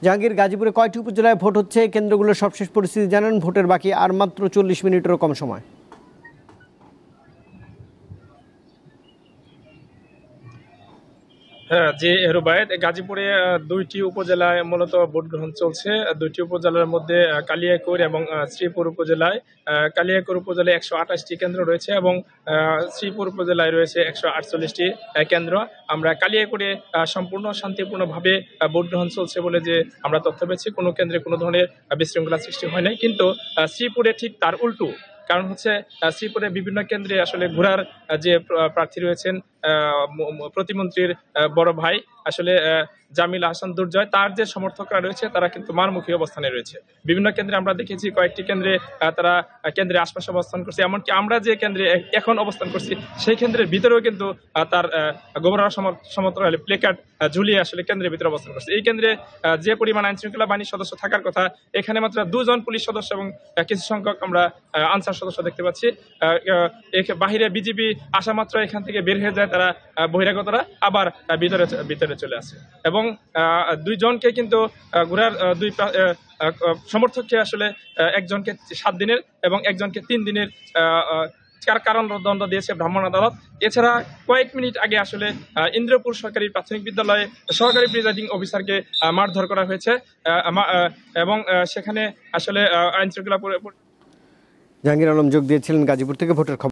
জাহাঙ্গীর, গাজীপুরে কয়টি উপজেলায় ভোট হচ্ছে? কেন্দ্রগুলোর সবশেষ পরিস্থিতি জানান। ভোটের বাকি আর মাত্র 40 মিনিটেরও কম সময়। হ্যাঁ, জি রুবায়েত, গাজীপুরে দুইটি উপজেলায় মূলত ভোট গ্রহণ চলছে। দুইটি উপজেলার মধ্যে কালিয়াকৈর এবং শ্রীপুর উপজেলায়। কালিয়াকৈর উপজেলায় 128টি কেন্দ্র রয়েছে এবং শ্রীপুর উপজেলায় রয়েছে 148টি কেন্দ্র। আমরা কালিয়াকৈরে সম্পূর্ণ শান্তিপূর্ণভাবে ভোট গ্রহণ চলছে বলে যে আমরা তথ্য পেয়েছি। কোনো কেন্দ্রে কোনো ধরনের বিশৃঙ্খলা সৃষ্টি হয় নাই, কিন্তু শ্রীপুরে ঠিক তার উল্টো। কারণ হচ্ছে শ্রীপুরে বিভিন্ন কেন্দ্রে আসলে ঘোড়ার যে প্রার্থী রয়েছেন, প্রতিমন্ত্রীর বড় ভাই আসলে জামিল আহসান দুর্জয়, তার যে সমর্থকরা রয়েছে তারা কিন্তু মারমুখী অবস্থানে রয়েছে। বিভিন্ন কেন্দ্রে আমরা দেখেছি, কয়েকটি কেন্দ্রে তারা কেন্দ্রের আশপাশে অবস্থান করছে। এমনকি আমরা যে কেন্দ্রে এখন অবস্থান করছি সেই কেন্দ্রের ভিতরেও কিন্তু তার গভর্নর সমর্থক প্লেকার্ড ঝুলিয়ে আসলে কেন্দ্রের ভিতরে অবস্থান করছে। এই কেন্দ্রে যে পরিমাণ আইন শৃঙ্খলা বাহিনীর সদস্য থাকার কথা, এখানে মাত্র 2 জন পুলিশ সদস্য এবং কিছু সংখ্যক আমরা আনসার সদস্য দেখতে পাচ্ছি। বাহিরে বিজিবি আসা মাত্র এখান থেকে বের হয়ে যায় তারা, বহিরাগতরা আবার ভিতরে চলে আসে। এবং 2 জনকে কিন্তু ঘোড়ার দুই সমর্থককে আসলে একজনকে 7 দিনের এবং একজনকে 3 দিনের কারণ দণ্ড দিয়েছে ভ্রাম্যমাণ আদালত। এছাড়া কয়েক মিনিট আগে আসলে ইন্দ্রপুর সরকারি প্রাথমিক বিদ্যালয়ে সহকারী প্রিজাইডিং অফিসারকে মারধর করা হয়েছে এবং সেখানে আসলে আইন শৃঙ্খলা। জাহাঙ্গীর আলম যোগ দিয়েছিলেন গাজীপুর থেকে। ভোটের খবর।